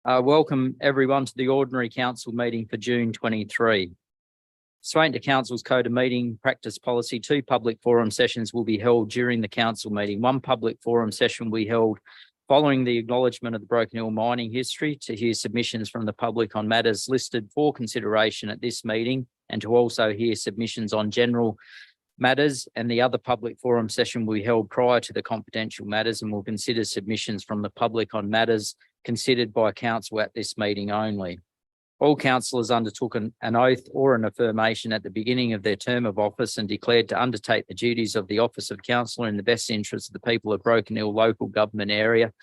Welcome everyone to the Ordinary Council meeting for June 23. Pursuant to Council's Code of Meeting Practice Policy, 2 public forum sessions will be held during the Council meeting. 1 public forum session will be held following the acknowledgement of the Broken Hill mining history to hear submissions from the public on matters listed for consideration at this meeting and to also hear submissions on general matters, and the other public forum session will be held prior to the confidential matters and will consider submissions from the public on matters considered by council at this meeting only. All councillors undertook an oath or an affirmation at the beginning of their term of office and declared to undertake the duties of the office of councillor in the best interest of the people of Broken Hill local government area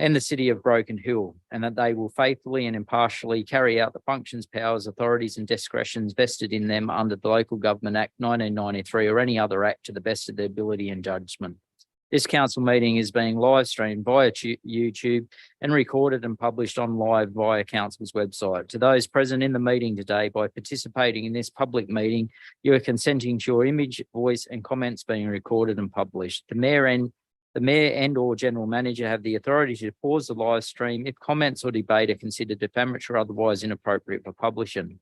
and the city of Broken Hill, and that they will faithfully and impartially carry out the functions, powers, authorities and discretions vested in them under the Local Government Act 1993 or any other act to the best of their ability and judgment. This council meeting is being live streamed via YouTube and recorded and published on live via council's website. To those present in the meeting today, by participating in this public meeting, you are consenting to your image, voice and comments being recorded and published. The Mayor and or General Manager have the authority to pause the live stream if comments or debate are considered defamatory or otherwise inappropriate for publishing.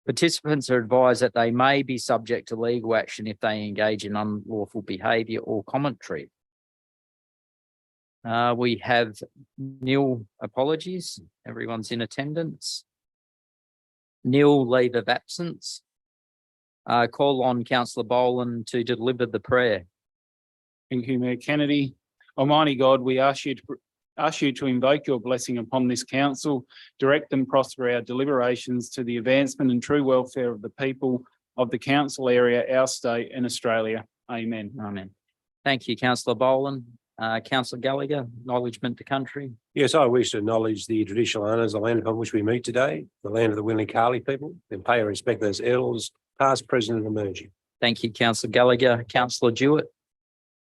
Participants are advised that they may be subject to legal action if they engage in unlawful behaviour or commentary. We have nil apologies. Everyone's in attendance. Nil leave of absence. Call on Councillor Boland to deliver the prayer. Thank you, Mayor Kennedy. Almighty God, we ask you to invoke your blessing upon this council, direct and prosper our deliberations to the advancement and true welfare of the people of the council area, our state and Australia. Amen. Amen. Thank you, Councillor Boland. Councillor Gallagher, acknowledgement to country. Yes, I wish to acknowledge the traditional owners of the land upon which we meet today, the land of the Willincarli people, and pay our respect to those elders, past, present and emerging. Thank you, Councillor Gallagher. Councillor Jewett.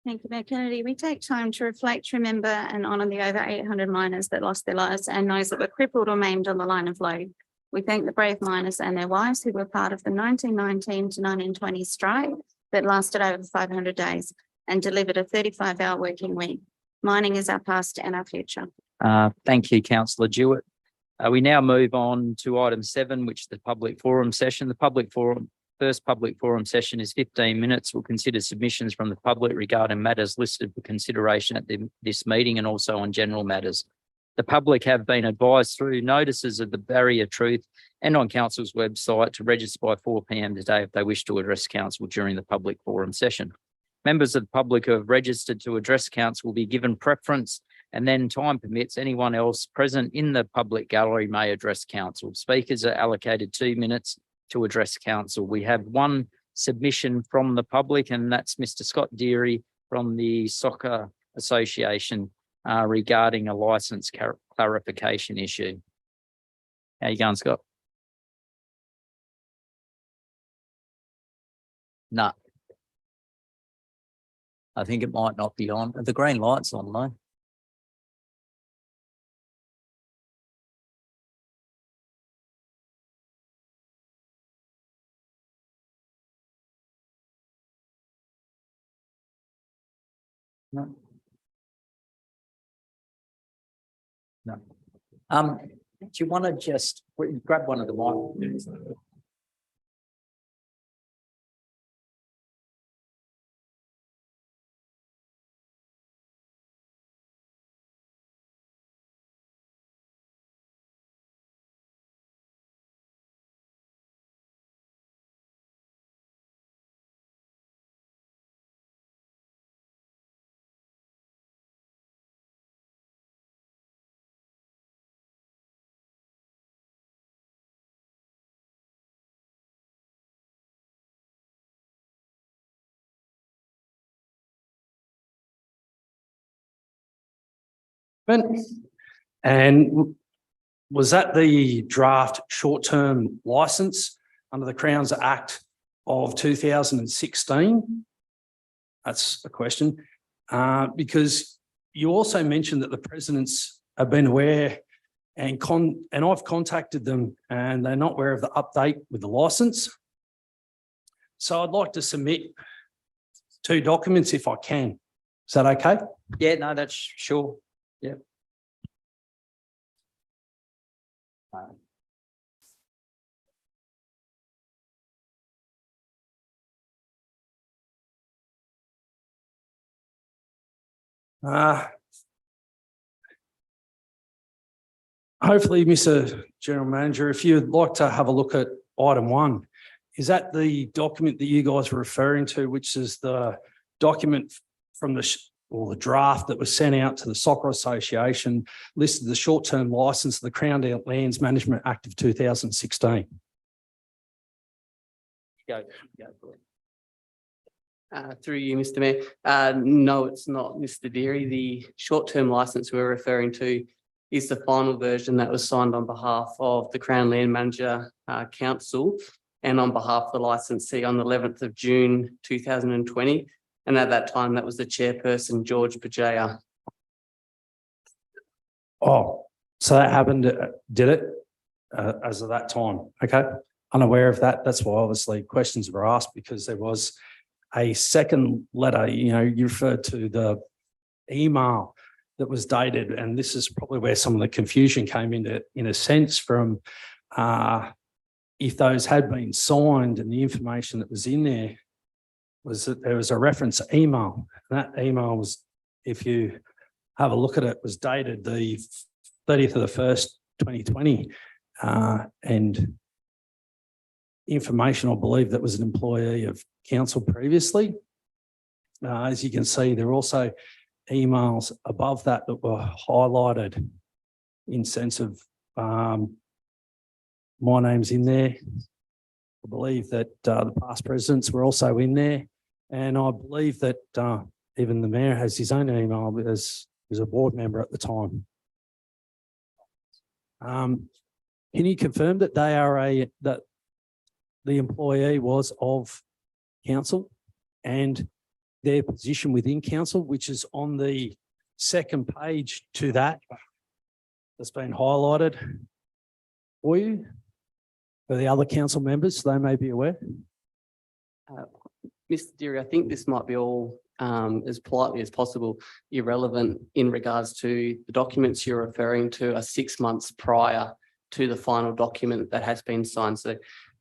Thank you, Mayor Kennedy. We take time to reflect, remember and honour the over 800 miners that lost their lives and those that were crippled or maimed on the line of load. We thank the brave miners and their wives who were part of the 1919 to 1920 strike that lasted over 500 days and delivered a 35-hour working week. Mining is our past and our future. Thank you, Councillor Jewett. We now move on to item 7, which is the public forum session. The first public forum session is 15 minutes. We'll consider submissions from the public regarding matters listed for consideration at this meeting and also on general matters. The public have been advised through notices of the Barrier Truth and on council's website to register by 4 p.m. today if they wish to address council during the public forum session. Members of the public who have registered to address council will be given preference, and then time permits, anyone else present in the public gallery may address council. Speakers are allocated 2 minutes to address council. We have 1 submission from the public, and that's Mr. Scott Deary from the Soccer Association regarding a licence clarification issue. How you going, Scott? No. I think it might not be on. The green light's on though. No. No. Do you want to just grab one of the microphones? And was that the draft short-term licence under the Crown's Act of 2016? That's a question. Because you also mentioned that the presidents have been aware and I've contacted them and they're not aware of the update with the licence. So I'd like to submit 2 documents if I can. Is that okay? Yeah, no, that's sure. Yeah. Hopefully, Mr. General Manager, if you'd like to have a look at item 1, is that the document that you guys are referring to, which is the document from or the draft that was sent out to the Soccer Association, listed the short-term license of the Crown Lands Management Act of 2016? Go. Through you, Mr. Mayor. No, it's not, Mr. Deary. The short-term license we're referring to is the final version that was signed on behalf of the Crown Land Manager Council and on behalf of the licensee on the 11th of June 2020. And at that time, that was the chairperson, George Bajaya. Oh, so that happened, did it, as of that time? Okay, unaware of that. That's why obviously questions were asked, because there was a second letter, you referred to the email that was dated, and this is probably where some of the confusion came into, in a sense, from if those had been signed, and the information that was in there was that there was a reference email. And that email was, if you have a look at it, was dated the 30th of the 1st, 2020. And information, I believe, that was an employee of council previously. As you can see, there are also emails above that that were highlighted in sense of my name's in there. I believe that the past presidents were also in there. And I believe that even the mayor has his own email as a board member at the time. Can you confirm that they are that the employee was of council and their position within council, which is on the second page to that, that's been highlighted for you, for the other council members, so they may be aware? Mr. Deary, I think this might be all as politely as possible irrelevant in regards to the documents you're referring to are 6 months prior to the final document that has been signed. So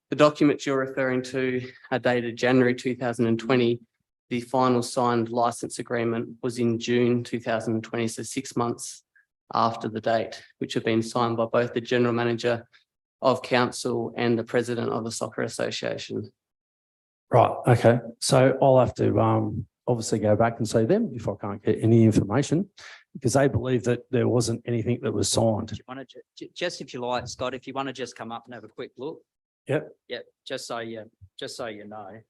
the documents you're referring to are dated January 2020. The final signed license agreement was in June 2020, so 6 months after the date, which have been signed by both the General Manager of Council and the President of the Soccer Association. Right, okay. So I'll have to obviously go back and see them if I can't get any information, because they believe that there wasn't anything that was signed. Do you want to, just if you like, Scott, if you want to just come up and have a quick look. Yep. Yep, just so you know.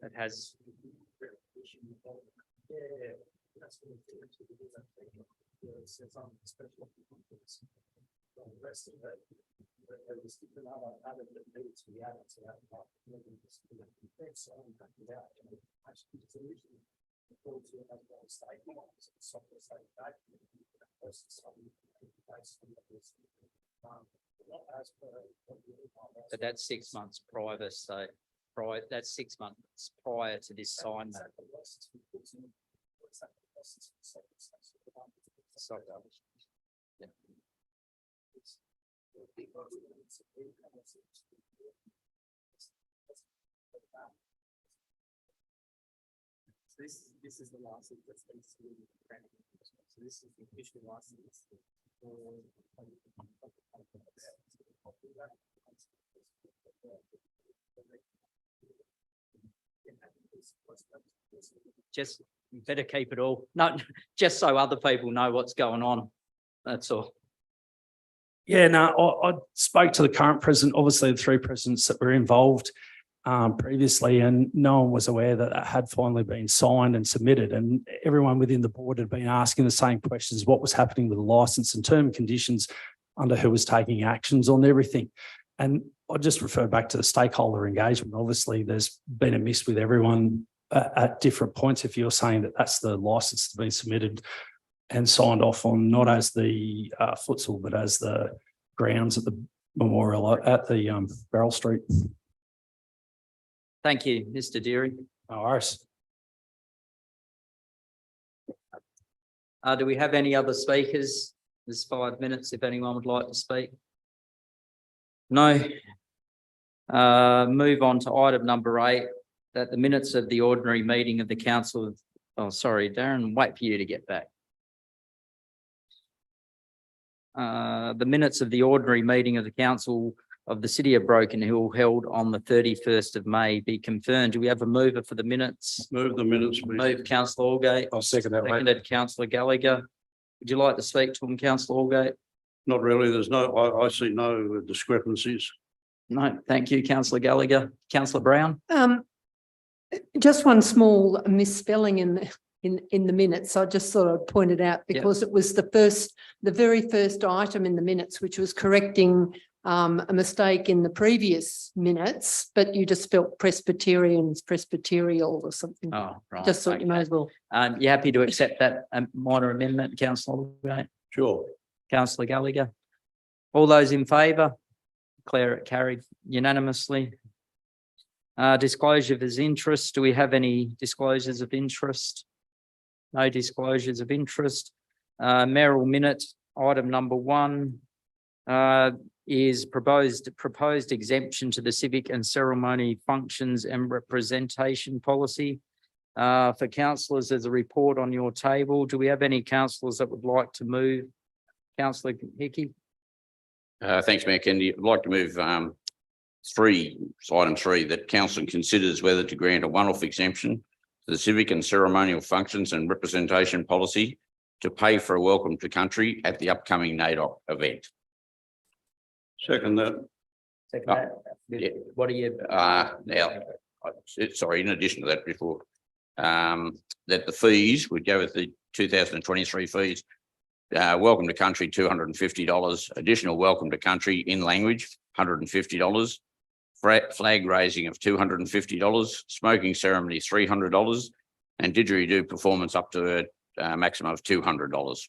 It has. But that's 6 months prior, so that's 6 months prior to this sign. Yeah. This is the license that's been submitted to the Crown. So this is the official license. Just better keep it all, not just so other people know what's going on. That's all. Yeah, no, I spoke to the current president, obviously the 3 presidents that were involved previously, and no one was aware that that had finally been signed and submitted. And everyone within the board had been asking the same questions: what was happening with the licence and term and conditions, under who was taking actions on everything. And I just refer back to the stakeholder engagement. Obviously, there's been a miss with everyone at different points. If you're saying that that's the licence that's been submitted and signed off on, not as the futsal, but as the grounds at the memorial at the Beryl Street. Thank you, Mr. Deary. No worries. Do we have any other speakers? There's 5 minutes if anyone would like to speak. No. Move on to item number 8, that the minutes of the ordinary meeting of the council of, oh, sorry, Darren, wait for you to get back. The minutes of the ordinary meeting of the council of the city of Broken Hill held on the 31st of May be confirmed. Do we have a mover for the minutes? Move the minutes, please. Move councillor Allgate, I'll second that, mate. seconded councillor Gallagher. Would you like to speak to him, councillor Allgate? Not really. There's no, I see no discrepancies. No, thank you, councillor Gallagher. Councillor Brown? Just one small misspelling in the minutes. I just sort of pointed out because it was the very first item in the minutes, which was correcting a mistake in the previous minutes, but you just spelt Presbyterians, Presbyterial or something. Oh, right. Just thought you may as well. You happy to accept that minor amendment, councillor Allgate? Sure. Councillor Gallagher? All those in favour? Declare it carried unanimously. Disclosure of his interest. Do we have any disclosures of interest? No disclosures of interest. Mayoral minute, item number 1, is proposed exemption to the civic and ceremony functions and representation policy. For councillors, there's a report on your table. Do we have any councillors that would like to move? Councillor Hickey? Thanks, Mayor Kennedy. I'd like to move item 3, that council considers whether to grant a one-off exemption to the civic and ceremonial functions and representation policy to pay for a welcome to country at the upcoming NAIDOC event. Second that. Second Oh, that. yeah. What are you? Sorry, in addition to that before, that the fees would go with the 2023 fees. Welcome to country, $250. Additional welcome to country in language, $150. Flag raising of $250. Smoking ceremony, $300. And didgeridoo performance up to a maximum of $200.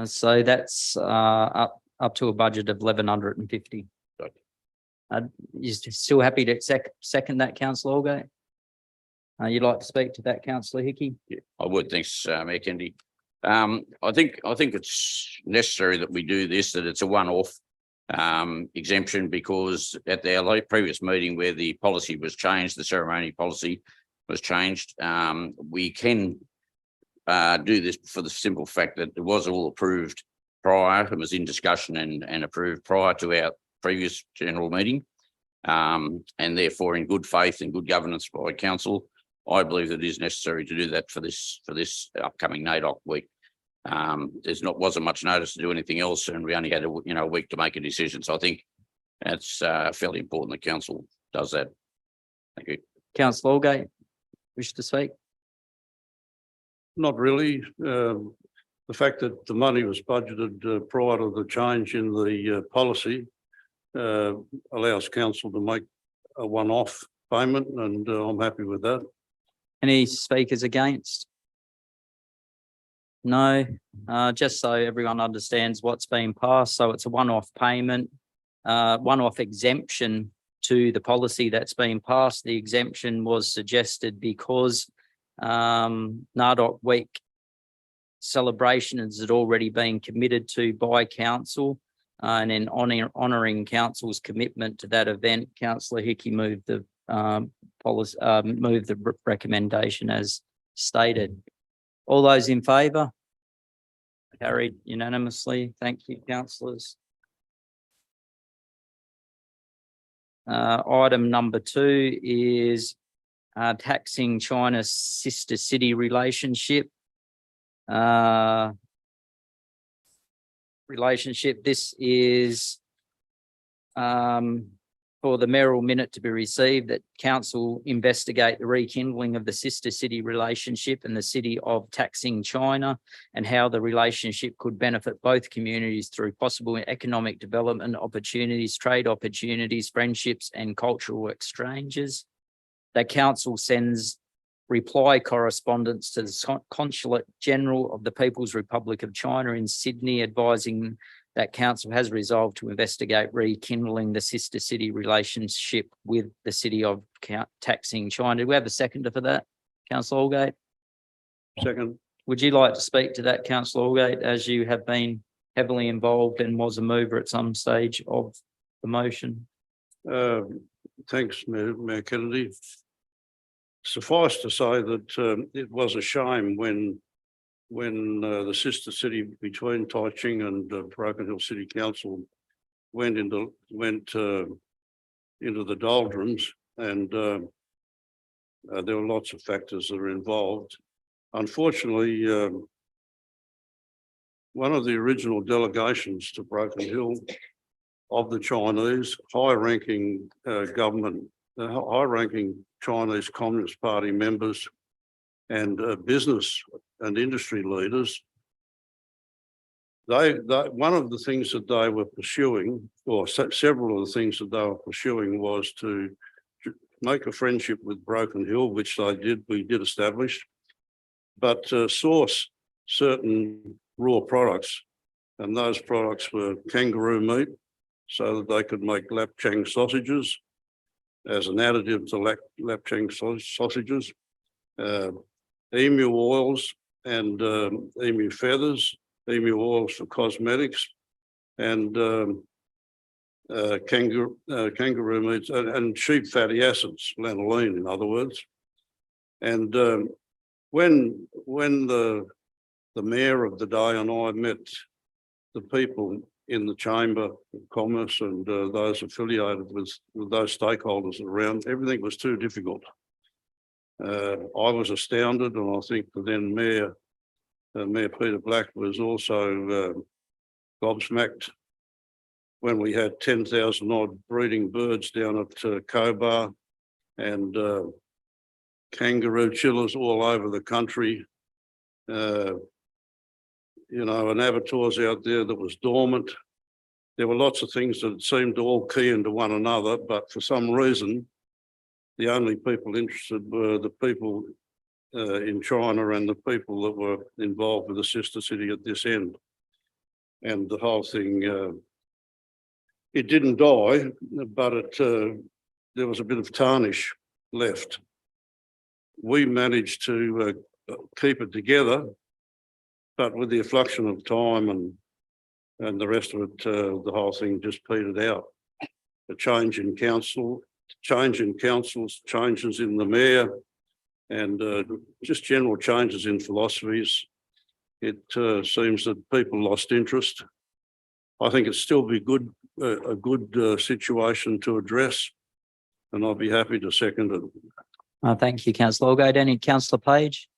So that's up to a budget of 1,150. You still happy to second that, councillor Allgate? You'd like to speak to that, councillor Hickey? Yeah, I would. Thanks, Mayor Kennedy. I think it's necessary that we do this, that it's a one-off exemption, because at the previous meeting where the policy was changed, the ceremony policy was changed, we can do this for the simple fact that it was all approved prior. It was in discussion and approved prior to our previous general meeting, and therefore in good faith and good governance by council, I believe that it is necessary to do that for this upcoming NAIDOC week. Wasn't much notice to do anything else, and we only had a week to make a decision. So I think that's fairly important that council does that. Thank you. Councillor Allgate, wish to speak? Not really. The fact that the money was budgeted prior to the change in the policy allows council to make a one-off payment, and I'm happy with that. Any speakers against? No, just so everyone understands what's been passed. So it's a one-off payment, one-off exemption to the policy that's been passed. The exemption was suggested because NAIDOC week celebration had already been committed to by council, and in honouring council's commitment to that event, councillor Hickey moved the policy, moved the recommendation as stated. All those in favour? Carried unanimously. Thank you, councillors. Item number 2 is taxing China's sister city relationship. This is for the mayoral minute to be received that council investigate the rekindling of the sister city relationship and the city of Taxing China and how the relationship could benefit both communities through possible economic development opportunities, trade opportunities, friendships and cultural exchanges. That council sends reply correspondence to the Consulate General of the People's Republic of China in Sydney, advising that council has resolved to investigate rekindling the sister city relationship with the city of Taxing China. Do we have a seconder for that, Councillor Allgate? Second, Would you like to speak to that, Councillor Allgate, as you have been heavily involved and was a mover at some stage of the motion? thanks, Mayor Kennedy. Suffice to say that it was a shame when the sister city between Tai Ching and Broken Hill City Council went into the doldrums, and there were lots of factors that are involved. Unfortunately, one of the original delegations to Broken Hill of the Chinese high-ranking high-ranking Chinese Communist Party members and business and industry leaders, one of the things that they were pursuing, or several of the things that they were pursuing, was to make a friendship with Broken Hill, which we did establish, but source certain raw products, and those products were kangaroo meat, so that they could make lapchang sausages as an additive to lapchang sausages, emu oils and emu feathers, emu oils for cosmetics, and kangaroo meats and sheep fatty acids, lanolin in other words. And when the mayor of the day and I met the people in the Chamber of Commerce and those affiliated with those stakeholders around, everything was too difficult. I was astounded, and I think the then Mayor Peter Black was also gobsmacked when we had 10,000 odd breeding birds down at Cobar and kangaroo chillers all over the country. And abattoirs out there that was dormant. There were lots of things that seemed to all key into one another, but for some reason, the only people interested were the people in China and the people that were involved with the sister city at this end. And the whole thing, it didn't die, but there was a bit of tarnish left. We managed to keep it together, but with the effluxion of time and the rest of it, the whole thing just petered out. A change in councils, changes in the mayor, and just general changes in philosophies. It seems that people lost interest. I think it'd still be a good situation to address, and I'll be happy to second it. Thank you, Councillor Allgate. Any Councillor Page?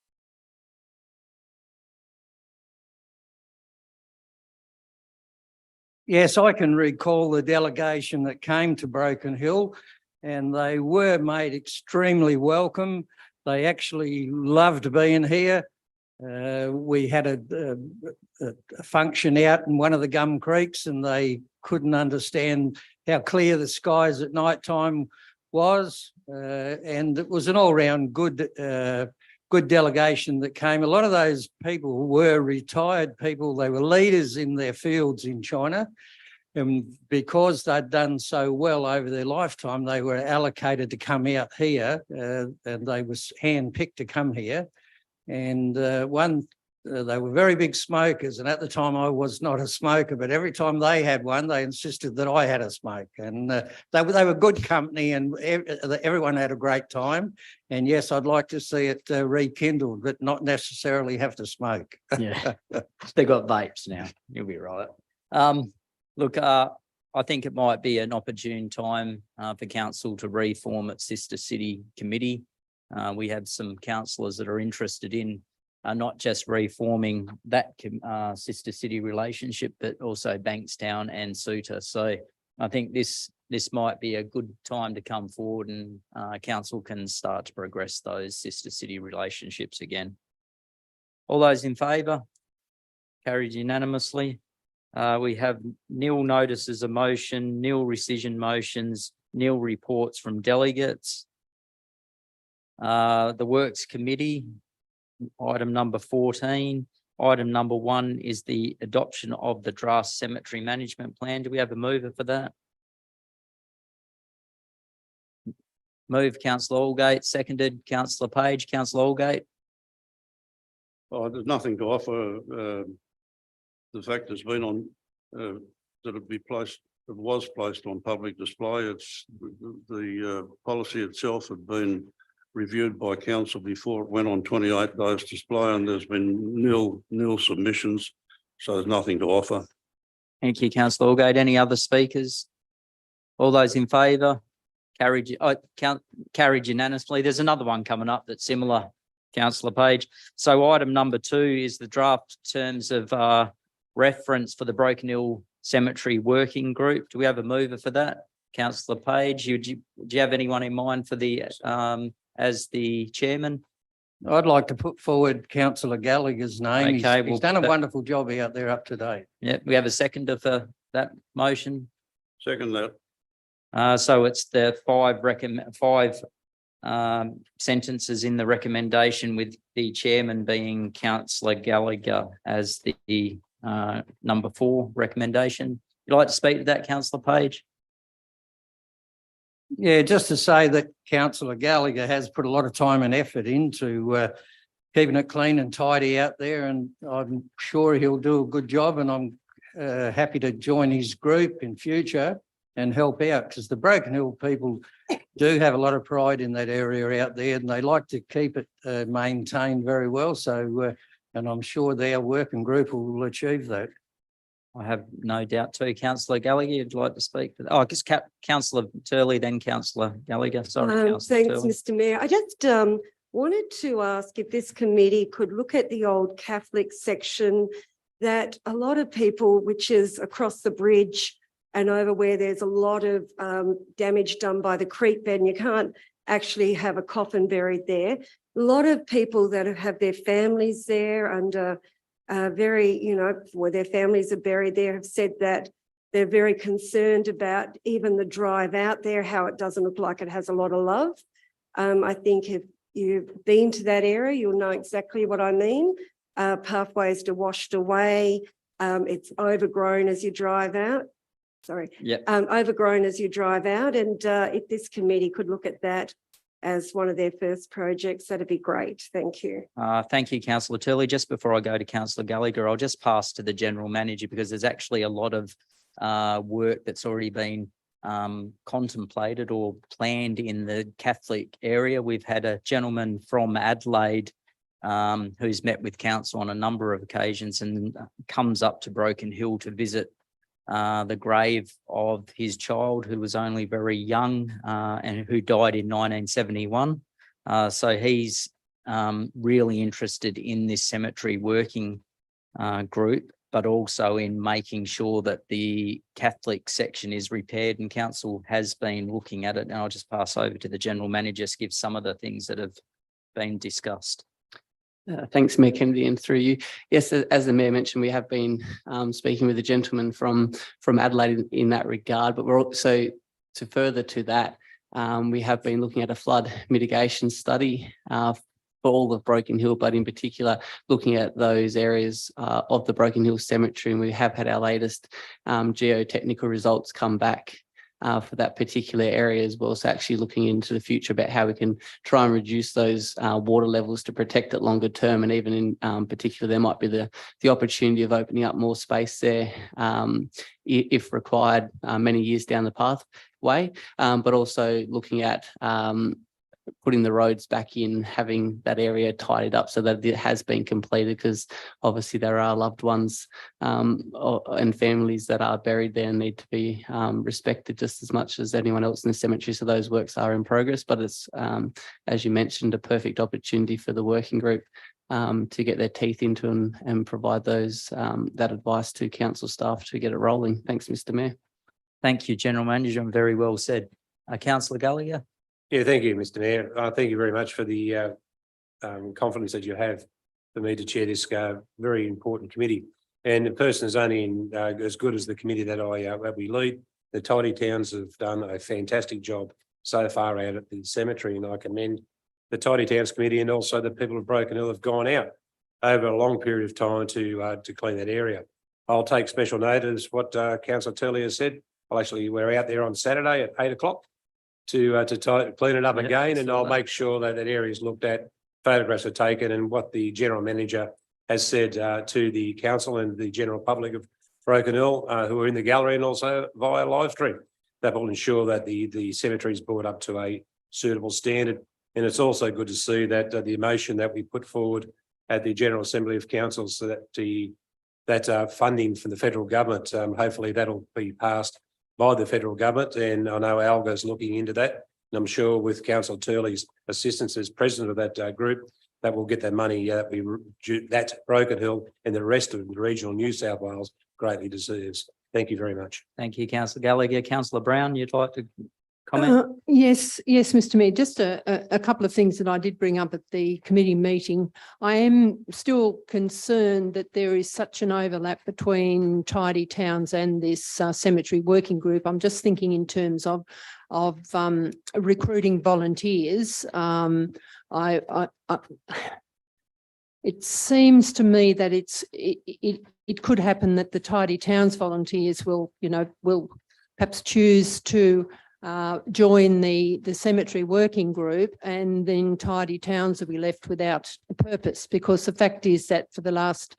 Yes, I can recall the delegation that came to Broken Hill, and they were made extremely welcome. They actually loved being here. We had a function out in one of the Gum Creeks, and they couldn't understand how clear the skies at night time was. And it was an all-round good delegation that came. A lot of those people were retired people. They were leaders in their fields in China. And because they'd done so well over their lifetime, they were allocated to come out here, and they were handpicked to come here. And they were very big smokers. And at the time I was not a smoker, but every time they had one, they insisted that I had a smoke. And they were good company, and everyone had a great time. And yes, I'd like to see it rekindled, but not necessarily have to smoke. Yeah, they got vapes now. You'll be right. Look, I think it might be an opportune time for council to reform its sister city committee. We have some councillors that are interested in not just reforming that sister city relationship, but also Bankstown and Suta. So I think this this might be a good time to come forward and council can start to progress those sister city relationships again. All those in favour? Carried unanimously. We have nil notices of motion, nil rescission motions, nil reports from delegates. The Works Committee, item number 14. Item number 1 is the adoption of the draft cemetery management plan. Do we have a mover for that? Move, councillor Allgate, seconded, councillor Page, councillor Allgate. Oh, there's nothing to offer. The fact has been on, that it was placed on public display. It's the policy itself had been reviewed by council before it went on 28 days display, and there's been nil submissions. So there's nothing to offer. Thank you, councillor Allgate. Any other speakers? All those in favour? Carried, carried unanimously. There's another one coming up that's similar, councillor Page. So item number 2 is the draft terms of reference for the Broken Hill Cemetery Working Group. Do we have a mover for that? Councillor Page, do you have anyone in mind for the as the chairman? I'd like to put forward councillor Gallagher's name. Okay, He's done a wonderful job out there up to date. Yeah, we have a seconder for that motion. Second that. So it's the five sentences in the recommendation, with the chairman being councillor Gallagher as the number 4 recommendation. You'd like to speak to that, councillor Page? Yeah, just to say that councillor Gallagher has put a lot of time and effort into keeping it clean and tidy out there, and I'm sure he'll do a good job, and I'm happy to join his group in future and help out, because the Broken Hill people do have a lot of pride in that area out there, and they like to keep it maintained very well. So, and I'm sure their working group will achieve that. I have no doubt too. Councillor Gallagher, you'd like to speak? Oh, I guess councillor Turley, then councillor Gallagher. Sorry, councillor Thanks, Turley. Mr. Mayor. I just wanted to ask if this committee could look at the old Catholic section that a lot of people, which is across the bridge and over where there's a lot of damage done by the creek bed, and you can't actually have a coffin buried there. A lot of people that have their families there and where their families are buried there have said that they're very concerned about even the drive out there, how it doesn't look like it has a lot of love. I think if you've been to that area, you'll know exactly what I mean. Pathways are washed away. It's overgrown as you drive out. Overgrown as you drive out. And if this committee could look at that as one of their first projects, that'd be great. Thank you. Thank you, councillor Turley. Just before I go to councillor Gallagher, I'll just pass to the general manager, because there's actually a lot of work that's already been contemplated or planned in the Catholic area. We've had a gentleman from Adelaide who's met with council on a number of occasions and comes up to Broken Hill to visit the grave of his child, who was only very young and who died in 1971. So he's really interested in this cemetery working group, but also in making sure that the Catholic section is repaired, and council has been looking at it. And I'll just pass over to the general manager to give some of the things that have been discussed. Thanks, Mayor Kennedy, and through you. Yes, as the Mayor mentioned, we have been speaking with a gentleman from Adelaide in that regard, but we're also, to further to that, we have been looking at a flood mitigation study for all of Broken Hill, but in particular looking at those areas of the Broken Hill Cemetery, and we have had our latest geotechnical results come back for that particular area as well. So actually looking into the future about how we can try and reduce those water levels to protect it longer term. And even in particular, there might be the opportunity of opening up more space there if required many years down the pathway, but also looking at putting the roads back in, having that area tidied up so that it has been completed, because obviously there are loved ones and families that are buried there and need to be respected just as much as anyone else in the cemetery. So those works are in progress, but it's, as you mentioned, a perfect opportunity for the working group to get their teeth into and provide those that advice to council staff to get it rolling. Thanks, Mr. Mayor. Thank you, General Manager, and very well said. Councillor Gallagher. Yeah, thank you, Mr Mayor. Thank you very much for the confidence that you have for me to chair this very important committee. And the person is only as good as the committee that we lead. The Tidy Towns have done a fantastic job so far out at the cemetery, and I commend the Tidy Towns Committee and also the people of Broken Hill have gone out over a long period of time to clean that area. I'll take special notice what Councillor Turley has said. We're out there on Saturday at 8 o'clock to clean it up Yeah, again, I and saw I'll that. make sure that that area is looked at, photographs are taken, and what the General Manager has said to the council and the general public of Broken Hill who are in the gallery and also via live stream. That will ensure that the cemetery is brought up to a suitable standard. And it's also good to see that the motion that we put forward at the General Assembly of Councils, so that funding from the federal government, hopefully that'll be passed by the federal government. And I know Alga's looking into that. And I'm sure with Councillor Turley's assistance as president of that group, that will get that money that Broken Hill and the rest of the regional New South Wales greatly deserves. Thank you very much. Thank you, Councillor Gallagher. Councillor Brown, you'd like to comment? Yes, Mr Mayor, just a couple of things that I did bring up at the committee meeting. I am still concerned that there is such an overlap between Tidy Towns and this cemetery working group. I'm just thinking in terms of recruiting volunteers. It seems to me that it could happen that the Tidy Towns volunteers will perhaps choose to join the cemetery working group, and then Tidy Towns will be left without a purpose, because the fact is that for the last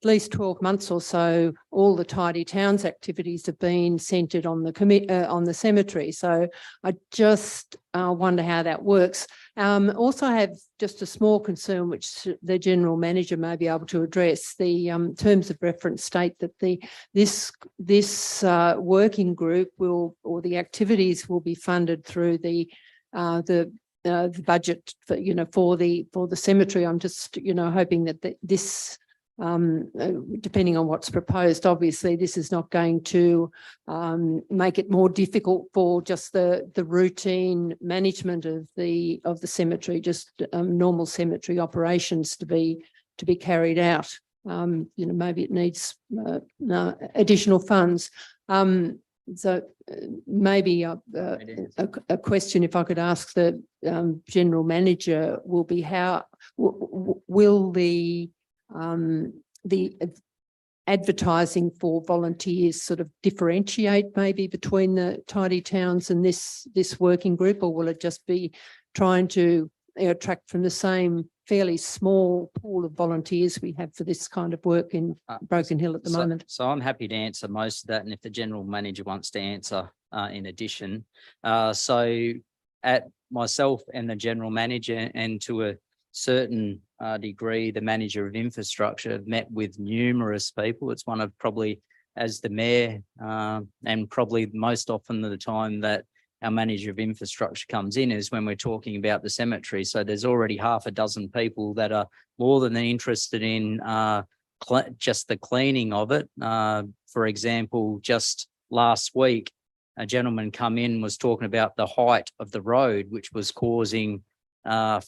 at least 12 months or so, all the Tidy Towns activities have been centred on the cemetery. So I just wonder how that works. Also, I have just a small concern, which the General Manager may be able to address. The terms of reference state that this working group will, or the activities will be funded through the budget for the cemetery. I'm just hoping that this. Depending on what's proposed, obviously this is not going to make it more difficult for just the routine management of the cemetery, just normal cemetery operations to be carried out. Maybe it needs additional funds. So maybe a question, if I could ask the General Manager, will be how will the advertising for volunteers sort of differentiate maybe between the Tidy Towns and this working group, or will it just be trying to attract from the same fairly small pool of volunteers we have for this kind of work in Broken Hill at the moment? So I'm happy to answer most of that, and if the General Manager wants to answer in addition. So at myself and the General Manager, and to a certain degree, the Manager of Infrastructure, have met with numerous people. It's one of probably, as the Mayor, and probably most often the time that our Manager of Infrastructure comes in is when we're talking about the cemetery. So there's already half a dozen people that are more than interested in just the cleaning of it. For example, just last week, a gentleman come in, was talking about the height of the road, which was causing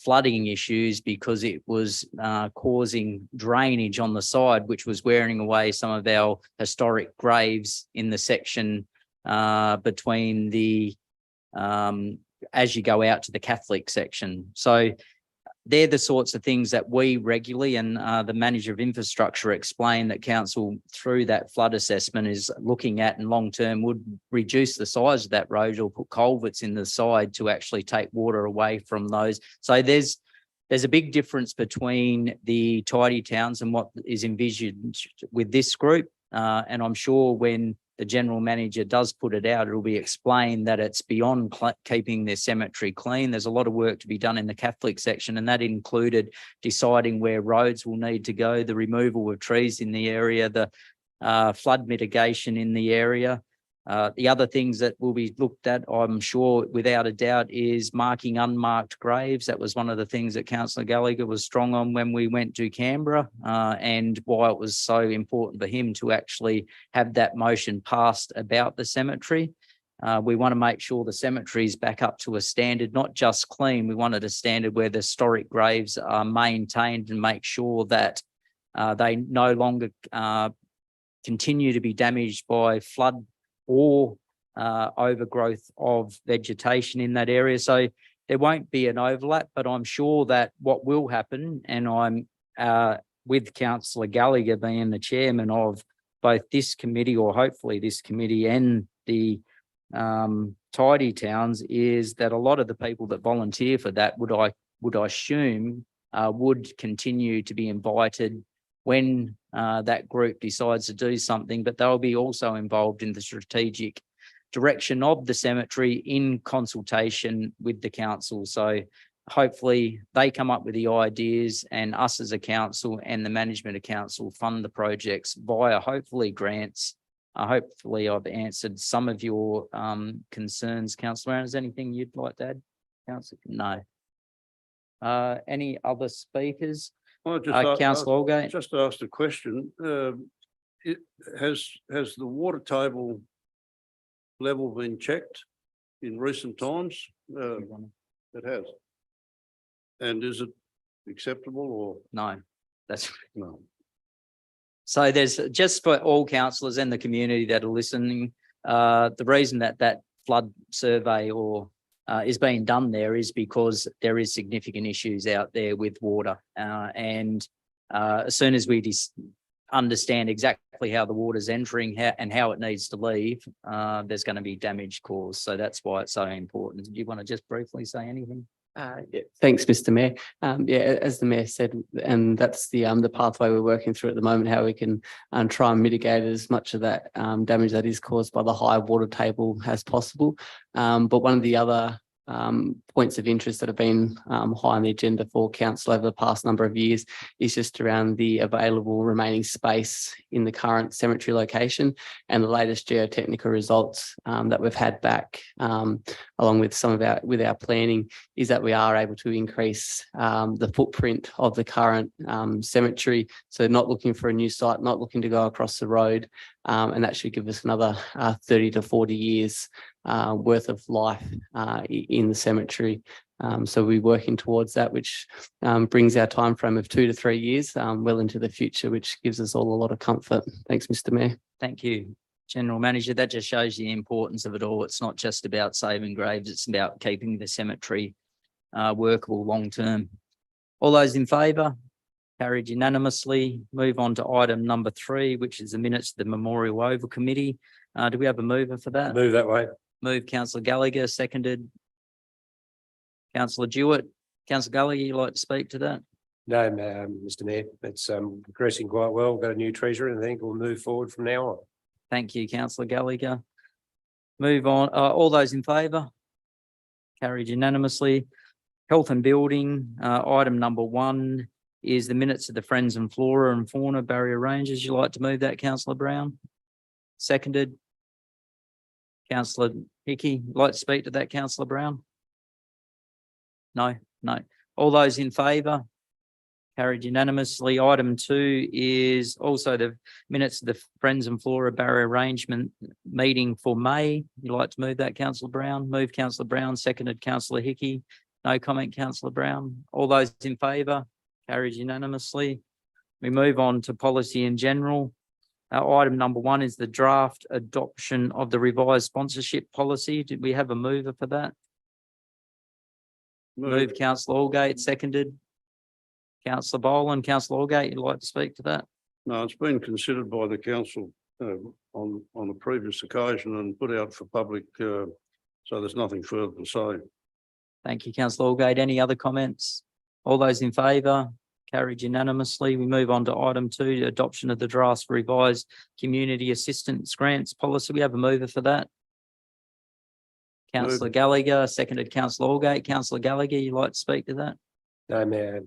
flooding issues because it was causing drainage on the side, which was wearing away some of our historic graves in the section between the as you go out to the Catholic section. So they're the sorts of things that we regularly, and the Manager of Infrastructure explained that council through that flood assessment is looking at, and long term would reduce the size of that road or put culverts in the side to actually take water away from those. So there's a big difference between the Tidy Towns and what is envisioned with this group. And I'm sure when the General Manager does put it out, it'll be explained that it's beyond keeping their cemetery clean. There's a lot of work to be done in the Catholic section, and that included deciding where roads will need to go, the removal of trees in the area, the flood mitigation in the area. The other things that will be looked at, I'm sure, without a doubt, is marking unmarked graves. That was one of the things that Councillor Gallagher was strong on when we went to Canberra, and why it was so important for him to actually have that motion passed about the cemetery. We want to make sure the cemetery is back up to a standard, not just clean. We wanted a standard where the historic graves are maintained and make sure that they no longer continue to be damaged by flood or overgrowth of vegetation in that area. So there won't be an overlap, but I'm sure that what will happen, and I'm with Councillor Gallagher being the chairman of both this committee, or hopefully this committee, and the Tidy Towns, is that a lot of the people that volunteer for that would I assume would continue to be invited when that group decides to do something, but they'll be also involved in the strategic direction of the cemetery in consultation with the council. So hopefully they come up with the ideas, and us as a council and the management of council fund the projects via hopefully grants. Hopefully I've answered some of your concerns. Councillor Brown, is there anything you'd like to add? Councillor? No. Any other speakers? Councillor Holgate? Just asked a question. Has the water table level been checked in recent times? It has. And is it acceptable or? No, that's No. so there's, just for all councillors and the community that are listening, the reason that flood survey or is being done there is because there is significant issues out there with water. And as soon as we understand exactly how the water's entering and how it needs to leave, there's going to be damage caused. So that's why it's so important. Do you want to just briefly say anything? Yeah, thanks, Mr. Mayor. Yeah, as the Mayor said, and that's the pathway we're working through at the moment, how we can try and mitigate as much of that damage that is caused by the high water table as possible. But one of the other points of interest that have been high on the agenda for council over the past number of years is just around the available remaining space in the current cemetery location, and the latest geotechnical results that we've had back along with some of our planning is that we are able to increase the footprint of the current cemetery. So not looking for a new site, not looking to go across the road, and that should give us another 30 to 40 years worth of life in the cemetery. So we're working towards that, which brings our time frame of 2 to 3 years well into the future, which gives us all a lot of comfort. Thanks, Mr. Mayor. Thank you, General Manager. That just shows the importance of it all. It's not just about saving graves, it's about keeping the cemetery workable long term. All those in favour? Carried unanimously. Move on to item number 3, which is the minutes of the Memorial Oval Committee. Do we have a mover for that? Move that way. Move Councillor Gallagher, seconded Councillor Jewett. Councillor Gallagher, you'd like to speak to that? No, Mr. Mayor, it's progressing quite well. We've got a new treasurer, and I think we'll move forward from now on. Thank you, Councillor Gallagher. Move on. All those in favour? Carried unanimously. Health and Building, item number 1 is the minutes of the Friends and Flora and Fauna Barrier Ranges. You'd like to move that, Councillor Brown? Seconded. Councillor Hickey, you'd like to speak to that, Councillor Brown? No. All those in favour? Carried unanimously. Item 2 is also the minutes of the Friends and Flora Barrier Arrangement meeting for May. You'd like to move that, Councillor Brown? Move Councillor Brown, seconded Councillor Hickey. No comment, Councillor Brown. All those in favour? Carried unanimously. We move on to policy in general. Item number 1 is the draft adoption of the revised sponsorship policy. Did we have a mover for that? Move Councillor Allgate, seconded. Councillor Boland. Councillor Allgate, you'd like to speak to that? No, it's been considered by the council on a previous occasion and put out for public, so there's nothing further to say. Thank you, Councillor Allgate. Any other comments? All those in favour? Carried unanimously. We move on to item 2, the adoption of the draft revised community assistance grants policy. We have a mover for that. Councillor Gallagher, seconded Councillor Allgate. Councillor Gallagher, you'd like to speak to that? No, Mayor.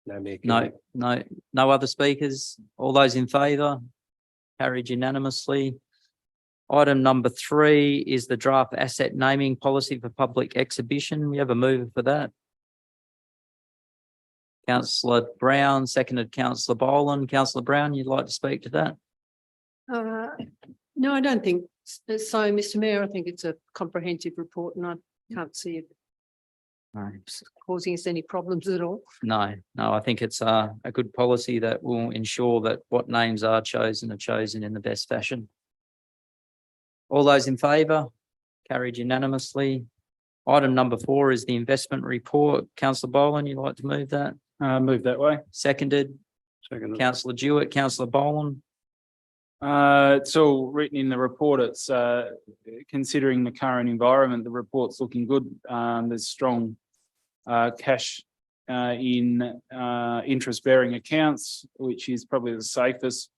No, Mayor. No other speakers. All those in favour? Carried unanimously. Item number 3 is the draft asset naming policy for public exhibition. We have a mover for that. Councillor Brown, seconded Councillor Boland. Councillor Brown, you'd like to speak to that? No, I don't think so, Mr. Mayor. I think it's a comprehensive report and I can't see it No. causing us any problems at all. No, I think it's a good policy that will ensure that what names are chosen in the best fashion. All those in favour? Carried unanimously. Item number 4 is the investment report. Councillor Boland, you'd like to move that? Move that way. Seconded. Second. Councillor Jewett, Councillor Boland. It's all written in the report. It's considering the current environment, the report's looking good. There's strong cash in interest-bearing accounts, which is probably the safest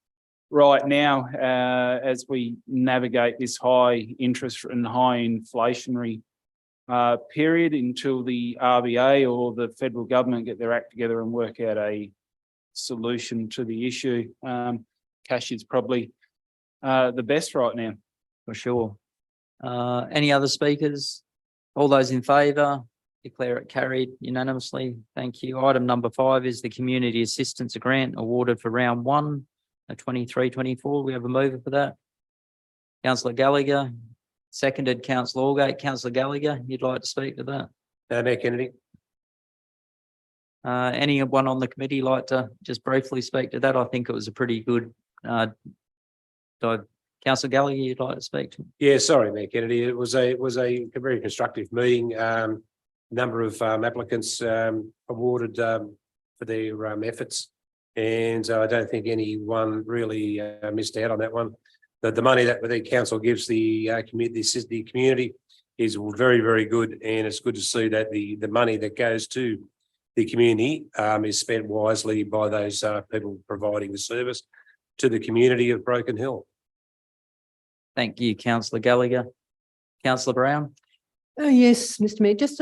right now as we navigate this high interest and high inflationary period until the RBA or the federal government get their act together and work out a solution to the issue. Cash is probably the best right now. For sure. Any other speakers? All those in favour? Declare it carried unanimously. Thank you. Item number 5 is the community assistance grant awarded for round 1 of 23-24. We have a mover for that. Councillor Gallagher, seconded Councillor Allgate. Councillor Gallagher, you'd like to speak to that? Mayor Kennedy. Anyone on the committee like to just briefly speak to that? I think it was a pretty good Councillor Gallagher, you'd like to speak to? Yeah, sorry, Mayor Kennedy. It was a very constructive meeting. Number of applicants awarded for their efforts, and I don't think anyone really missed out on that one. The money that the council gives the community is very, very good, and it's good to see that the money that goes to the community is spent wisely by those people providing the service to the community of Broken Hill. Thank you, Councillor Gallagher. Councillor Brown? Yes, Mr. Mayor, just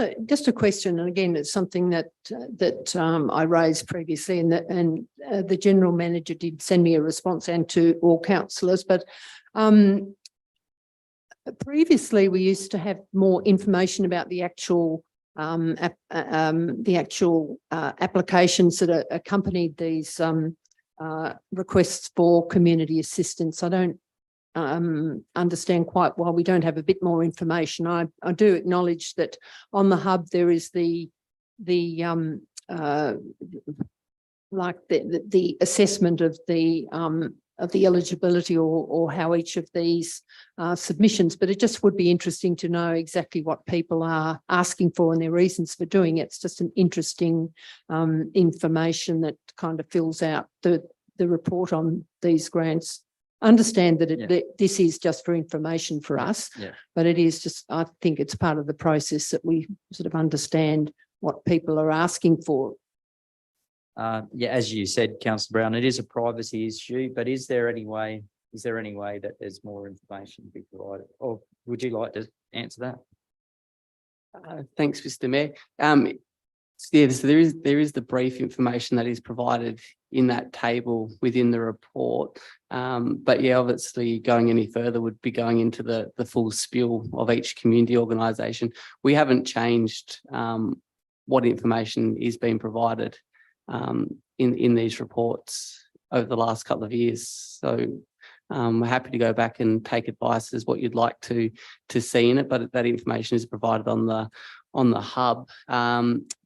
a question, and again, it's something that I raised previously, and the general manager did send me a response, and to all councillors, but previously we used to have more information about the actual applications that accompanied these requests for community assistance. I don't understand quite why we don't have a bit more information. I do acknowledge that on the hub there is the assessment of the eligibility or how each of these submissions, but it just would be interesting to know exactly what people are asking for and their reasons for doing it. It's just an interesting information that kind of fills out the report on these grants. Understand that this is just for information for us, but it is just, I think it's part of the process that we sort of understand what people are asking for. As you said, Councillor Brown, it is a privacy issue, but is there any way that there's more information to be provided? Or would you like to answer that? Thanks, Mr. Mayor. So there is the brief information that is provided in that table within the report. But yeah, obviously going any further would be going into the full spiel of each community organisation. We haven't changed what information is being provided in these reports over the last couple of years. So we're happy to go back and take advice as what you'd like to see in it, but that information is provided on the hub.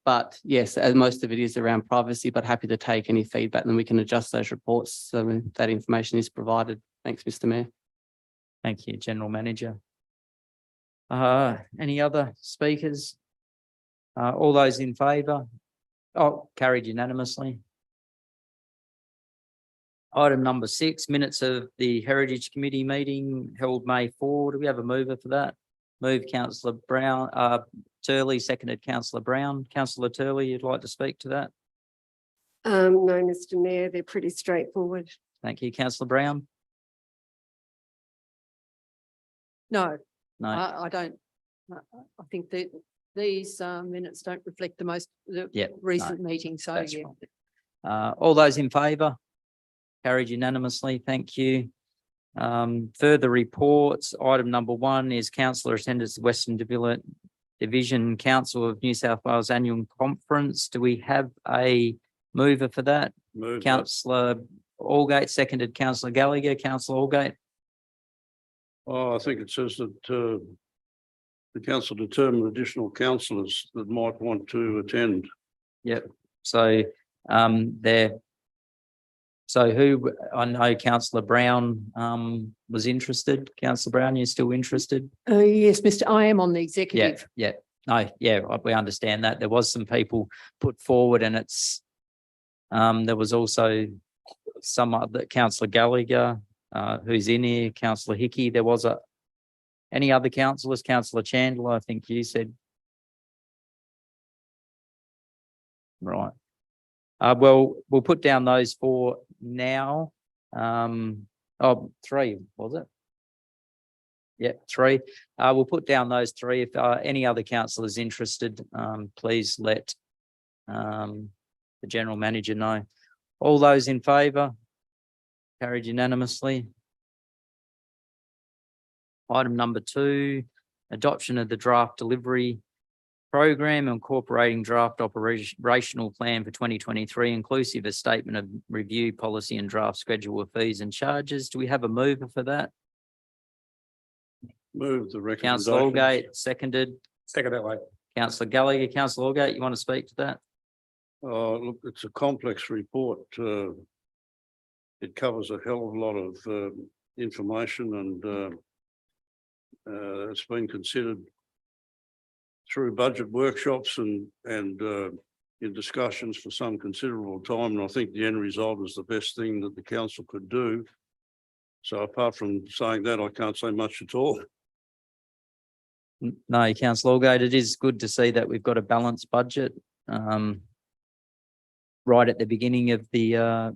But yes, as most of it is around privacy, but happy to take any feedback and then we can adjust those reports so that information is provided. Thanks, Mr. Mayor. Thank you, General Manager. Any other speakers? All those in favour? Oh, carried unanimously. Item number 6, minutes of the Heritage Committee meeting held May 4. Do we have a mover for that? Move Councillor Brown, Turley, seconded Councillor Brown. Councillor Turley, you'd like to speak to that? No, Mr. Mayor, they're pretty straightforward. Thank you. Councillor Brown? No, No. I don't. I think that these minutes don't reflect the recent meeting, so That's yeah. right. All those in favour? Carried unanimously. Thank you. Further reports, item number 1 is councillor attendance at Western Division Council of New South Wales Annual Conference. Do we have a mover for that? Move that. Councillor Allgate, seconded councillor Gallagher. Councillor Allgate. Oh, I think it says that the council determine additional councillors that might want to attend. Yep. So I know councillor Brown was interested. Councillor Brown, you're still interested? Yes, Mr. I am on the Yeah, executive. yeah. No, yeah, we understand that. There was some people put forward and it's there was also some other councillor Gallagher who's in here, councillor Hickey. There was any other councillors? Councillor Chandler, I think you said. Right. Well, we'll put down those 4 now. 3, was it? Yeah, 3. We'll put down those 3. If any other councillor is interested, please let the general manager know. All those in favour? Carried unanimously. Item number 2, adoption of the draft delivery program incorporating draft operational plan for 2023, inclusive a statement of review policy and draft schedule of fees and charges. Do we have a mover for that? Move the recommendation. Councillor Allgate, seconded. Second that way. Councillor Gallagher. Councillor Allgate, you want to speak to that? Look, it's a complex report. It covers a hell of a lot of information and it's been considered through budget workshops and in discussions for some considerable time. And I think the end result is the best thing that the council could do. So apart from saying that, I can't say much at all. No, councillor Allgate, it is good to see that we've got a balanced budget. Right at the beginning of the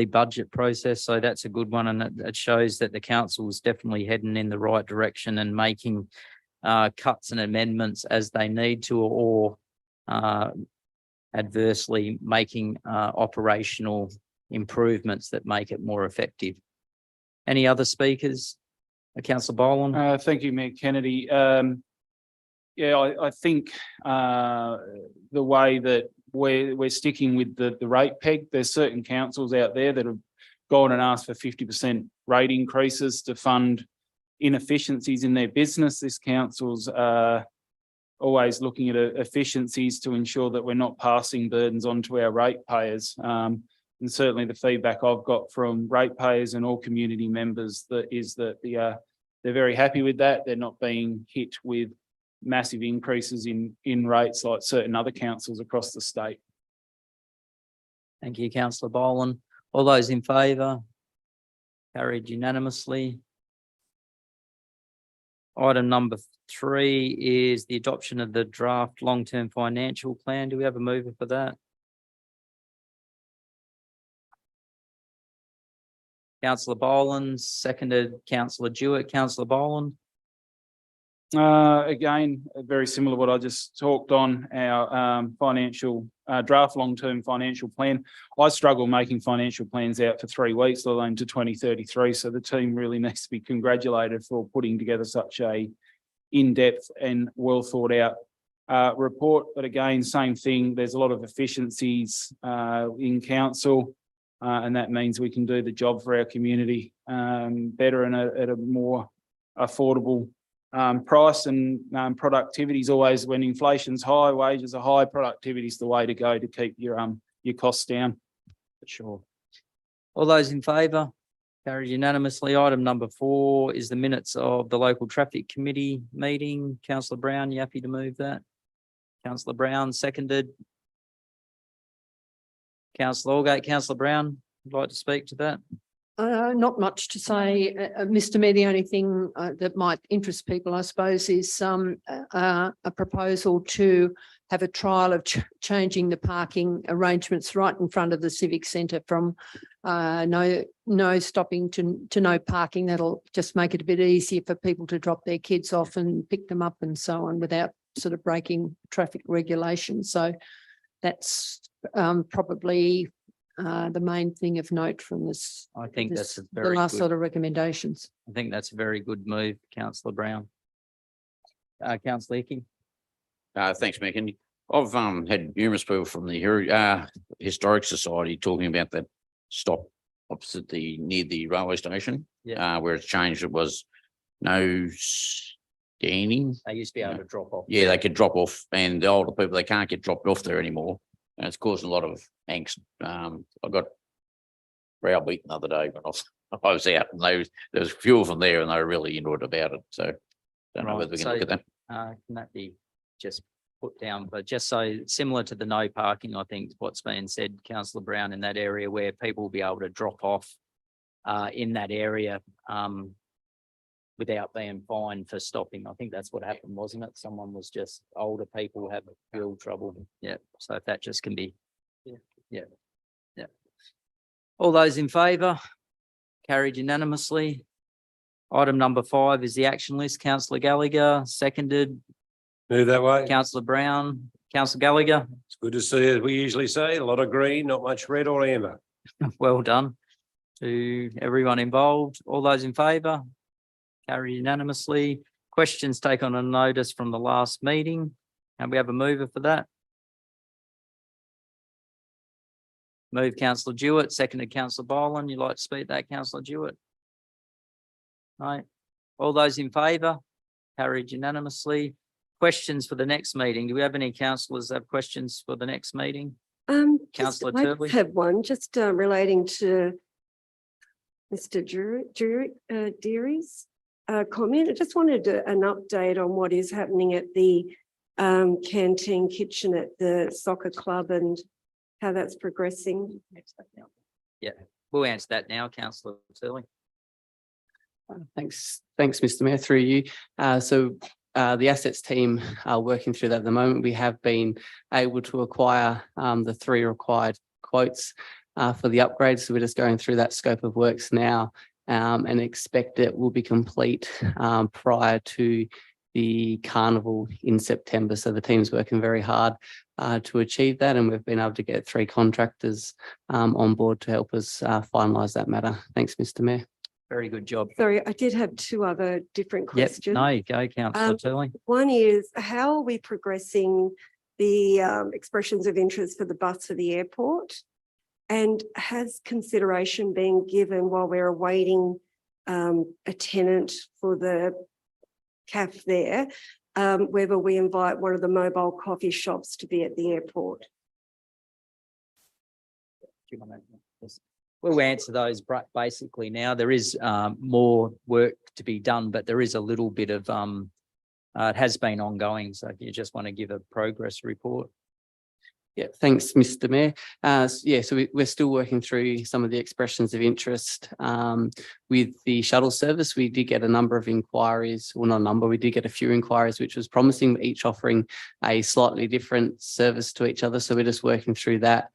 budget process. So that's a good one. And it shows that the council is definitely heading in the right direction and making cuts and amendments as they need to, or adversely making operational improvements that make it more effective. Any other speakers? Councillor Boland? Thank you, Mayor Kennedy. Yeah, I think the way that we're sticking with the rate peg, there's certain councils out there that have gone and asked for 50% rate increases to fund inefficiencies in their business. This council's always looking at efficiencies to ensure that we're not passing burdens on to our ratepayers. And certainly the feedback I've got from ratepayers and all community members is that they're very happy with that. They're not being hit with massive increases in rates like certain other councils across the state. Thank you, councillor Boland. All those in favour? Carried unanimously. Item number 3 is the adoption of the draft long-term financial plan. Do we have a mover for that? Councillor Boland, seconded councillor Jewett. Councillor Boland? Again, very similar to what I just talked on, our financial draft long-term financial plan. I struggle making financial plans out for 3 weeks, let alone to 2033. So the team really needs to be congratulated for putting together such a in-depth and well thought out report. But again, same thing, there's a lot of efficiencies in council and that means we can do the job for our community better and at a more affordable price. And productivity is always, when inflation's high, wages are high, productivity is the way to go to keep your costs down. For sure. All those in favour? Carried unanimously. Item number 4 is the minutes of the local traffic committee meeting. Councillor Brown, you happy to move that? Councillor Brown, seconded. Councillor Allgate. Councillor Brown, would like to speak to that? Not much to say, Mr. Mayor. The only thing that might interest people, I suppose, is a proposal to have a trial of changing the parking arrangements right in front of the Civic Centre from no stopping to no parking. That'll just make it a bit easier for people to drop their kids off and pick them up and so on without sort of breaking traffic regulations. So that's probably the main thing of note from this. I think that's a The very last good, sort of recommendations. I think that's a very good move, councillor Brown. Councillor Hickey. Thanks, Megan. I've had numerous people from the Historic Society talking about that stop opposite near the railway station. Yeah. Where it's changed, it was no standing. They used to be able to drop off. Yeah, they could drop off, and the older people, they can't get dropped off there anymore. And it's causing a lot of angst. I got browbeaten the other day when I was out, and there was a few of them there, and they were really into it about it. So don't know Right, whether we can so- look at that. Can that be just put down, but just so similar to the no parking, I think what's been said, councillor Brown, in that area where people will be able to drop off in that area without being fined for stopping. I think that's what happened, wasn't it? Someone was just, older people have real trouble. Yeah, so if that just can be. Yeah. All those in favour? Carried unanimously. Item number 5 is the action list. Councillor Gallagher, seconded. Move that way. Councillor Brown, Councillor Gallagher, It's good to see, as we usually say, a lot of green, not much red or amber. well done to everyone involved. All those in favour? Carried unanimously. Questions taken on notice from the last meeting. And we have a mover for that. Move councillor Jewett, seconded councillor Boland. You'd like to speak to that, councillor Jewett? Right. All those in favour? Carried unanimously. Questions for the next meeting? Do we have any councillors that have questions for the next meeting? Councillor I Turley? have one just relating to Mr. Deary's comment. I just wanted an update on what is happening at the canteen kitchen at the soccer club and how that's progressing. Yeah, we'll answer that now, councillor Turley. Thanks, Mr. Mayor, through you. The assets team are working through that at the moment. We have been able to acquire the 3 required quotes for the upgrades. So we're just going through that scope of works now and expect it will be complete prior to the carnival in September. So the team's working very hard to achieve that, and we've been able to get 3 contractors on board to help us finalise that matter. Thanks, Mr. Mayor. Very good job. Sorry, I did have 2 other different Yep, questions. no, you go, councillor Turley. One is, how are we progressing the expressions of interest for the bus for the airport? And has consideration been given while we're awaiting a tenant for the CAF there, whether we invite one of the mobile coffee shops to be at the airport? We'll answer those basically now. There is more work to be done, but there is a little bit of it has been ongoing. So if you just want to give a progress report. Yeah, thanks, Mr. Mayor. So we're still working through some of the expressions of interest with the shuttle service. We did get a number of inquiries, well, not a number, we did get a few inquiries, which was promising, each offering a slightly different service to each other. So we're just working through that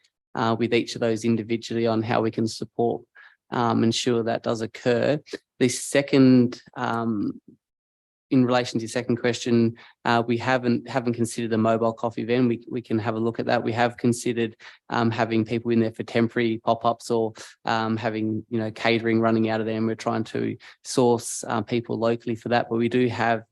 with each of those individually on how we can support ensure that does occur. The second, in relation to your second question, we haven't considered a mobile coffee van. We can have a look at that. We have considered having people in there for temporary pop-ups or having catering running out of there, and we're trying to source people locally for that. But we do have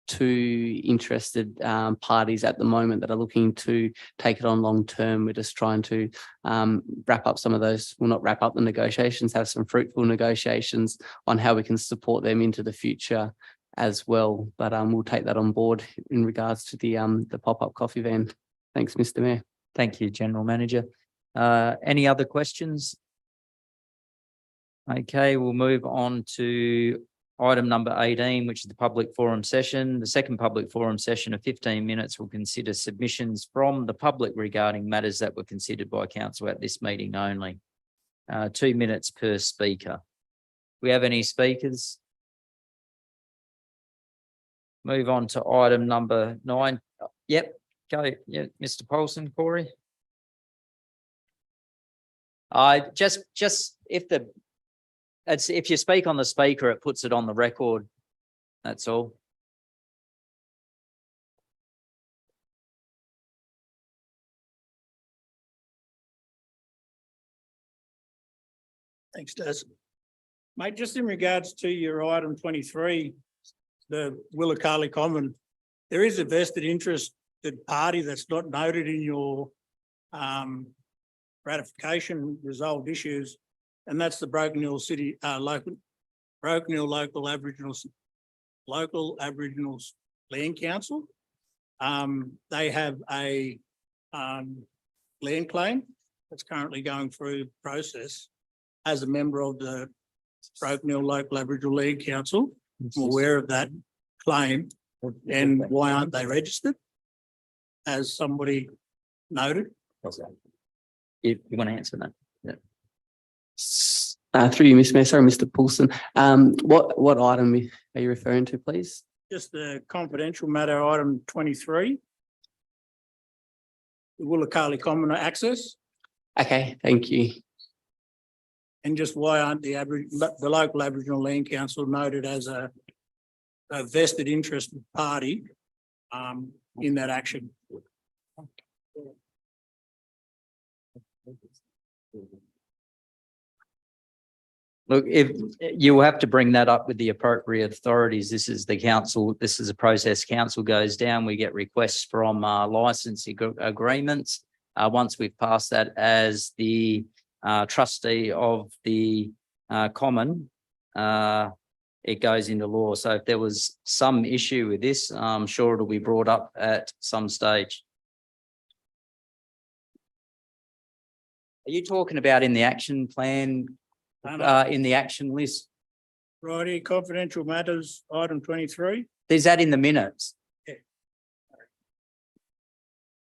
2 interested parties at the moment that are looking to take it on long term. We're just trying to wrap up some of those, well, not wrap up the negotiations, have some fruitful negotiations on how we can support them into the future as well. But we'll take that on board in regards to the pop-up coffee van. Thanks, Mr. Mayor. Thank you, General Manager. Any other questions? Okay, we'll move on to item number 18, which is the public forum session. The second public forum session of 15 minutes will consider submissions from the public regarding matters that were considered by council at this meeting only. 2 minutes per speaker. We have any speakers? Move on to item number 9. Yep, go. Yeah, Mr. Paulson, Corey. Just if you speak on the speaker, it puts it on the record. That's all. Thanks, Des. Mate, just in regards to your item 23, the Willicali Common, there is a vested interested party that's not noted in your ratification resolved issues, and that's the Broken Hill City Broken Hill Local Aboriginals Land Council. They have a land claim that's currently going through process. As a member of the Broken Hill Local Aboriginal Land Council, I'm aware of that claim, and why aren't they registered? As somebody noted. You want to answer that? Through you, Mr. Mayor, sorry, Mr. Paulson. What item are you referring to, please? Just the confidential matter, item 23. The Willicali Common access, Okay, thank you. and just why aren't the local Aboriginal Land Council noted as a vested interest party in that action? Look, if you will have to bring that up with the appropriate authorities, this is the council, this is a process council goes down, we get requests from licensing agreements. Once we've passed that as the trustee of the common, it goes into law. So if there was some issue with this, I'm sure it'll be brought up at some stage. Are you talking about in the action plan, in the action list? Righty, confidential matters, item 23, There's that in the minutes.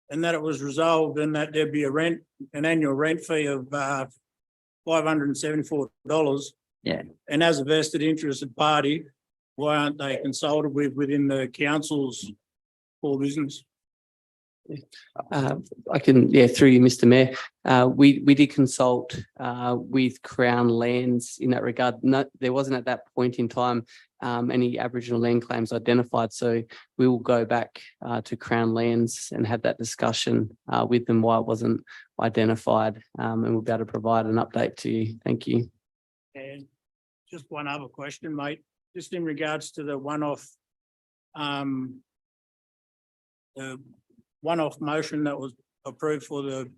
and that it was resolved and that there'd be an annual rent fee of $574. Yeah. And as a vested interested party, why aren't they consulted with within the council's core business? I can, through you, Mr. Mayor. We did consult with Crown Lands in that regard. No, there wasn't at that point in time any Aboriginal land claims identified. So we will go back to Crown Lands and have that discussion with them why it wasn't identified, and we'll be able to provide an update to you. Thank you. And just one other question, mate, just in regards to the one-off motion that was approved for the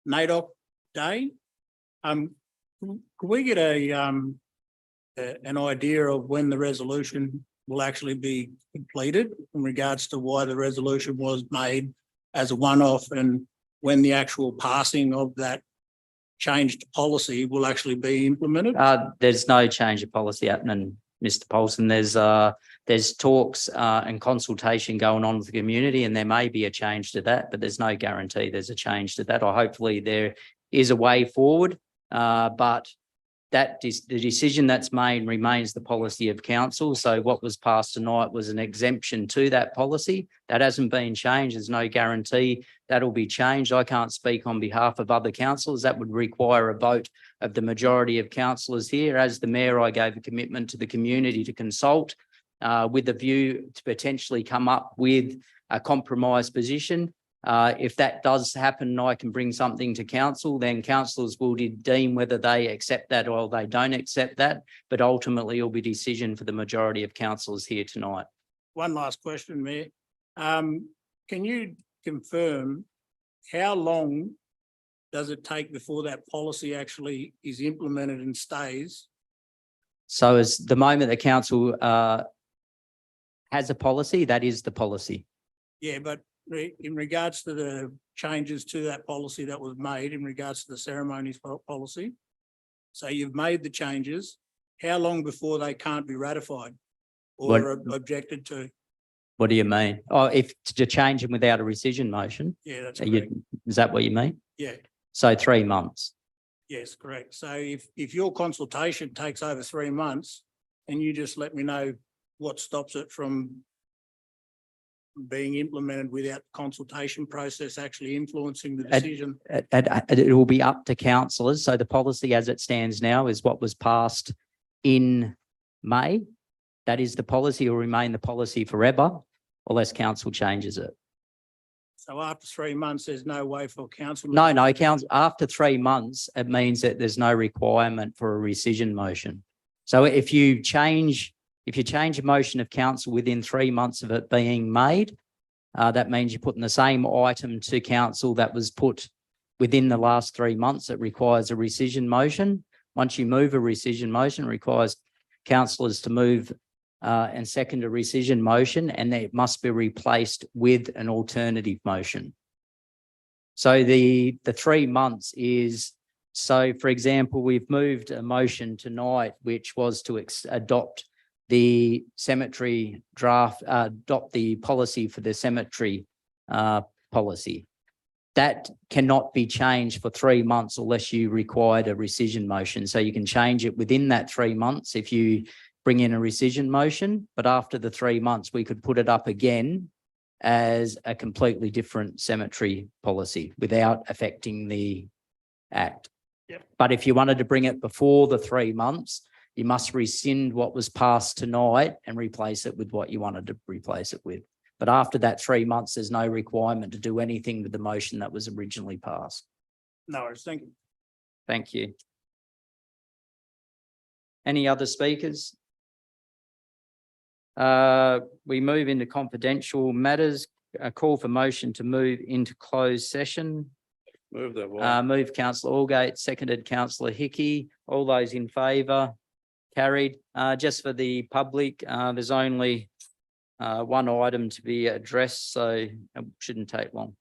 NAIDOC Day. Could we get an idea of when the resolution will actually be completed in regards to why the resolution was made as a one-off, and when the actual passing of that changed policy will actually be implemented? There's no change of policy happening, Mr. Paulson. There's talks and consultation going on with the community, and there may be a change to that, but there's no guarantee there's a change to that, or hopefully there is a way forward. But the decision that's made remains the policy of council. So what was passed tonight was an exemption to that policy. That hasn't been changed. There's no guarantee that'll be changed. I can't speak on behalf of other councillors. That would require a vote of the majority of councillors here. As the mayor, I gave a commitment to the community to consult with a view to potentially come up with a compromise position. If that does happen and I can bring something to council, then councillors will deem whether they accept that or they don't accept that. But ultimately, it'll be a decision for the majority of councillors here tonight. One last question, Mayor. Can you confirm how long does it take before that policy actually is implemented and stays? So as the moment the council has a policy, that is the policy. Yeah, but in regards to the changes to that policy that was made in regards to the ceremonies policy, so you've made the changes, how long before they can't be ratified or objected to? What do you mean? Oh, if to change them without a rescission motion? Yeah, that's correct. Is that what you mean? Yeah, So 3 months. yes, correct. So if your consultation takes over 3 months, and you just let me know what stops it from being implemented without the consultation process actually influencing the decision? It will be up to councillors. So the policy as it stands now is what was passed in May. That is the policy, will remain the policy forever unless council changes it. So after 3 months, there's no way for council. No, council, after 3 months, it means that there's no requirement for a rescission motion. So if you change a motion of council within 3 months of it being made, that means you're putting the same item to council that was put within the last 3 months. It requires a rescission motion. Once you move a rescission motion, it requires councillors to move and second a rescission motion, and it must be replaced with an alternative motion. So the 3 months is, so for example, we've moved a motion tonight, which was to adopt the cemetery draft, adopt the policy for the cemetery policy. That cannot be changed for 3 months unless you required a rescission motion. So you can change it within that 3 months if you bring in a rescission motion, but after the 3 months, we could put it up again as a completely different cemetery policy without affecting the act. Yep. But if you wanted to bring it before the 3 months, you must rescind what was passed tonight and replace it with what you wanted to replace it with. But after that 3 months, there's no requirement to do anything with the motion that was originally passed. No, I was thinking. Thank you. Any other speakers? We move into confidential matters. A call for motion to move into closed session. Move that one. Move councillor Allgate, seconded councillor Hickey. All those in favour? Carried. Just for the public, there's only one item to be addressed, so it shouldn't take long.